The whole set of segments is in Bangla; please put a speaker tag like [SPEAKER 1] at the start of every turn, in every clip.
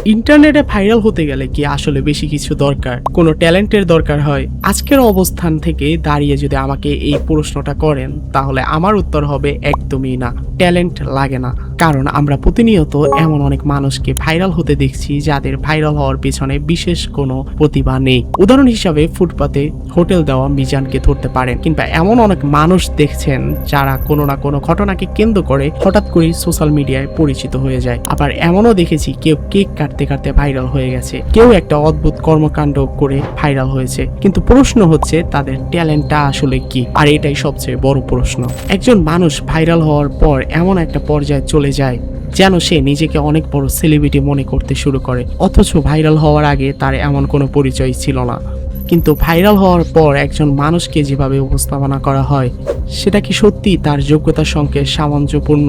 [SPEAKER 1] ইন্টারনেটে ভাইরাল হতে গেলে কি আসলে বেশি কিছু দরকার, কোনো ট্যালেন্টের দরকার হয়? আজকের অবস্থান থেকে দাঁড়িয়ে যদি আমাকে এই প্রশ্নটা করেন, তাহলে আমার উত্তর হবে একদমই না, ট্যালেন্ট লাগে না। কারণ আমরা প্রতিনিয়ত এমন অনেক মানুষকে ভাইরাল হতে দেখছি যাদের ভাইরাল হওয়ার পেছনে বিশেষ কোনো প্রতিভা নেই। উদাহরণ হিসাবে ফুটপাতে হোটেল দেওয়া মিজানকে ধরতে পারেন, কিংবা এমন অনেক মানুষ দেখছেন যারা কোনো না কোনো ঘটনাকে কেন্দ্র করে হঠাৎ করে সোশ্যাল মিডিয়ায় পরিচিত হয়ে যায়। আবার এমনও দেখেছি কেউ কেক কাটতে কাটতে ভাইরাল হয়ে গেছে, কেউ একটা অদ্ভুত কর্মকাণ্ড করে ভাইরাল হয়েছে। কিন্তু প্রশ্ন হচ্ছে তাদের ট্যালেন্টটা আসলে কি? আর এটাই সবচেয়ে বড় প্রশ্ন। একজন মানুষ ভাইরাল হওয়ার পর এমন একটা পর্যায়ে চলে যায় যেন সে নিজেকে অনেক বড় সেলিব্রিটি মনে করতে শুরু করে, অথচ ভাইরাল হওয়ার আগে তার এমন কোনো পরিচয় ছিল না। কিন্তু ভাইরাল হওয়ার পর একজন মানুষকে যেভাবে উপস্থাপনা করা হয়, সেটা কি সত্যি তার যোগ্যতার সঙ্গে সামঞ্জস্যপূর্ণ?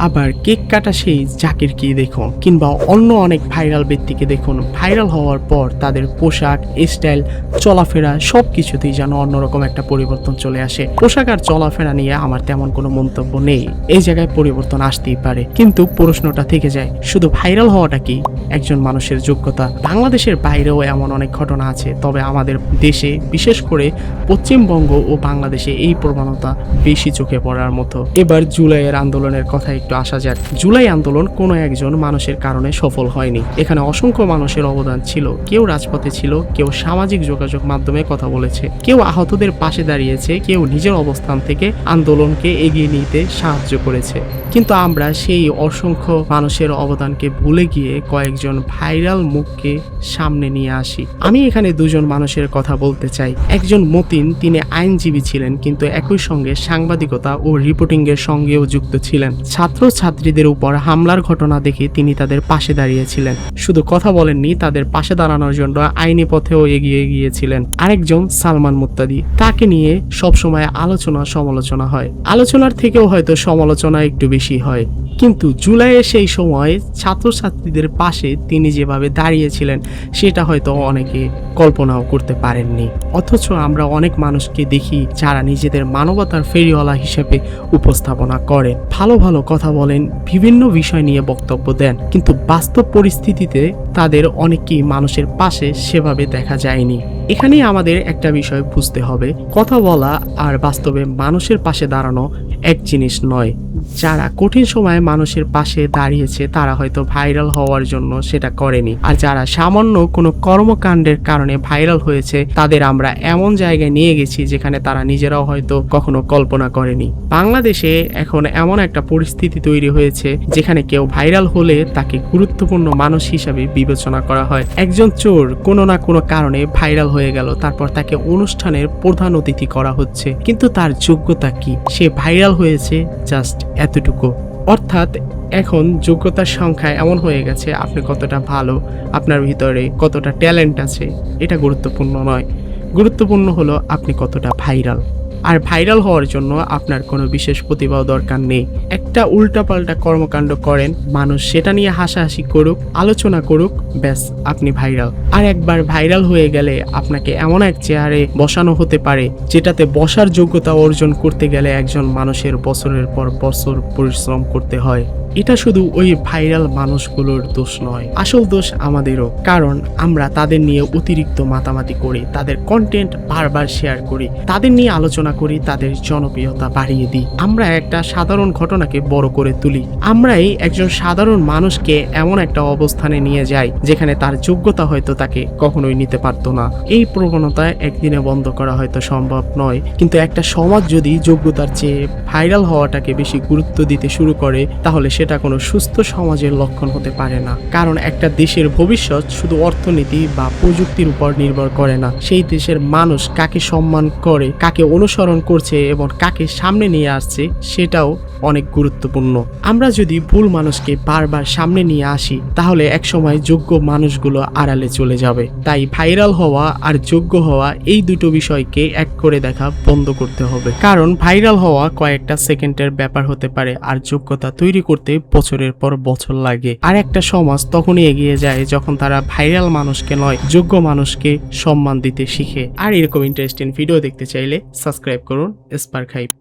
[SPEAKER 1] আবার কেক কাটা সেই জাকিরকে দেখুন, কিংবা অন্য অনেক ভাইরাল ব্যক্তিকে দেখুন, ভাইরাল হওয়ার পর তাদের পোশাক, স্টাইল, চলাফেরা সব কিছুতেই যেন অন্যরকম একটা পরিবর্তন চলে আসে। পোশাক আর চলাফেরা নিয়ে আমার তেমন কোনো মন্তব্য নেই, এই জায়গায় পরিবর্তন আসতেই পারে, কিন্তু প্রশ্নটা থেকে যায় শুধু ভাইরাল হওয়াটা কি একজন মানুষের যোগ্যতা? বাংলাদেশের বাইরেও এমন অনেক ঘটনা আছে, তবে আমাদের দেশে বিশেষ করে পশ্চিমবঙ্গ ও বাংলাদেশে এই প্রবণতা বেশি চোখে পড়ার মতো। এবার জুলাইয়ের আন্দোলনের কথা একটু আসা যাক। জুলাই আন্দোলন কোনো একজন মানুষের কারণে সফল হয়নি, এখানে অসংখ্য মানুষের অবদান ছিল। কেউ রাজপথে ছিল, কেউ সামাজিক যোগাযোগ মাধ্যমে কথা বলেছে, কেউ আহতদের পাশে দাঁড়িয়েছে, কেউ নিজের অবস্থান থেকে আন্দোলনকে এগিয়ে নিতে সাহায্য করেছে। কিন্তু আমরা সেই অসংখ্য মানুষের অবদানকে ভুলে গিয়ে কয়েকজন ভাইরাল মুখকে সামনে নিয়ে আসি। আমি এখানে দুজন মানুষের কথা বলতে চাই। একজন মতিন, তিনি আইনজীবী ছিলেন, কিন্তু একই সঙ্গে সাংবাদিকতা ও রিপোর্টিং এর সঙ্গেও যুক্ত ছিলেন। ছাত্র ছাত্রীদের উপর হামলার ঘটনা দেখে তিনি তাদের পাশে দাঁড়িয়েছিলেন, শুধু কথা বলেননি, তাদের পাশে দাঁড়ানোর জন্য আইনি পথেও এগিয়ে গিয়েছিলেন। আরেকজন সালমান মুত্তাদি, তাকে নিয়ে সবসময় আলোচনা সমালোচনা হয়, আলোচনার থেকেও হয়তো সমালোচনা একটু বেশি হয়। কিন্তু জুলাইয়ে সেই সময় ছাত্রছাত্রীদের পাশে তিনি যেভাবে দাঁড়িয়েছিলেন সেটা হয়তো অনেকে কল্পনাও করতে পারেননি। অথচ আমরা অনেক মানুষকে দেখি যারা নিজেদের মানবতার ফেরিওয়ালা হিসেবে উপস্থাপনা করেন, ভালো ভালো কথা বলেন, বিভিন্ন বিষয় নিয়ে বক্তব্য দেন, কিন্তু বাস্তব পরিস্থিতিতে তাদের অনেকেই মানুষের পাশে সেভাবে দেখা যায়নি। এখানেই আমাদের একটা বিষয় বুঝতে হবে, কথা বলা আর বাস্তবে মানুষের পাশে দাঁড়ানো এক জিনিস নয়। যারা কঠিন সময়ে মানুষের পাশে দাঁড়িয়েছে তারা হয়তো ভাইরাল হওয়ার জন্য সেটা করেনি, আর যারা সামান্য কোনো কর্মকাণ্ডের কারণে ভাইরাল হয়েছে তাদের আমরা এমন জায়গায় নিয়ে গেছি যেখানে তারা নিজেরাও হয়তো কখনো কল্পনা করেনি। বাংলাদেশে এখন এমন একটা পরিস্থিতি তৈরি হয়েছে যেখানে কেউ ভাইরাল হলে তাকে গুরুত্বপূর্ণ মানুষ হিসাবে বিবেচনা করা হয়। একজন চোর কোনো না কোনো কারণে ভাইরাল হয়ে গেল, তারপর তাকে অনুষ্ঠানের প্রধান অতিথি করা হচ্ছে, কিন্তু তার যোগ্যতা কি? সে ভাইরাল হয়েছে জাস্ট এতটুকু। অর্থাৎ এখন যোগ্যতার সংখ্যা এমন হয়ে গেছে, আপনি কতটা ভালো, আপনার ভিতরে কতটা ট্যালেন্ট আছে এটা গুরুত্বপূর্ণ নয়, গুরুত্বপূর্ণ হলো আপনি কতটা ভাইরাল। আর ভাইরাল হওয়ার জন্য আপনার কোনো বিশেষ প্রতিভাও দরকার নেই। একটা উল্টাপাল্টা কর্মকাণ্ড করেন, মানুষ সেটা নিয়ে হাসাহাসি করুক, আলোচনা করুক, ব্যাস আপনি ভাইরাল। আর একবার ভাইরাল হয়ে গেলে আপনাকে এমন এক চেয়ারে বসানো হতে পারে যেটাতে বসার যোগ্যতা অর্জন করতে গেলে একজন মানুষের বছরের পর বছর পরিশ্রম করতে হয়। এটা শুধু ওই ভাইরাল মানুষগুলোর দোষ নয়, আসল দোষ আমাদেরও। কারণ আমরা তাদের নিয়ে অতিরিক্ত মাতামাতি করি, তাদের কন্টেন্ট বারবার শেয়ার করি, তাদের নিয়ে আলোচনা করি, তাদের জনপ্রিয়তা বাড়িয়ে দিই। আমরা একটা সাধারণ ঘটনাকে বড় করে তুলি, আমরাই একজন সাধারণ মানুষকে এমন একটা অবস্থানে নিয়ে যাই যেখানে তার যোগ্যতা হয়তো তাকে কখনোই নিতে পারতো না। এই প্রবণতা একদিনে বন্ধ করা হয়তো সম্ভব নয়, কিন্তু একটা সমাজ যদি যোগ্যতার চেয়ে ভাইরাল হওয়াটাকে বেশি গুরুত্ব দিতে শুরু করে তাহলে সেটা কোনো সুস্থ সমাজের লক্ষণ হতে পারে না। কারণ একটা দেশের ভবিষ্যৎ শুধু অর্থনীতি বা প্রযুক্তির উপর নির্ভর করে না, সেই দেশের মানুষ কাকে সম্মান করে, কাকে অনুসরণ করছে এবং কাকে সামনে নিয়ে আসছে সেটাও অনেক গুরুত্বপূর্ণ। আমরা যদি ভুল মানুষকে বারবার সামনে নিয়ে আসি তাহলে একসময় যোগ্য মানুষগুলো আড়ালে চলে যাবে। তাই ভাইরাল হওয়া আর যোগ্য হওয়া এই দুটো বিষয়কে এক করে দেখা বন্ধ করতে হবে। কারণ ভাইরাল হওয়া কয়েকটা সেকেন্ডের ব্যাপার হতে পারে, আর যোগ্যতা তৈরি করতে বছরের পর বছর লাগে। আর একটা সমাজ তখনই এগিয়ে যায় যখন তারা ভাইরাল মানুষকে নয়, যোগ্য মানুষকে সম্মান দিতে শিখে। আর এরকম ইন্টারেস্টিং ভিডিও দেখতে চাইলে সাবস্ক্রাইব করুন স্পার্ক হাইপ।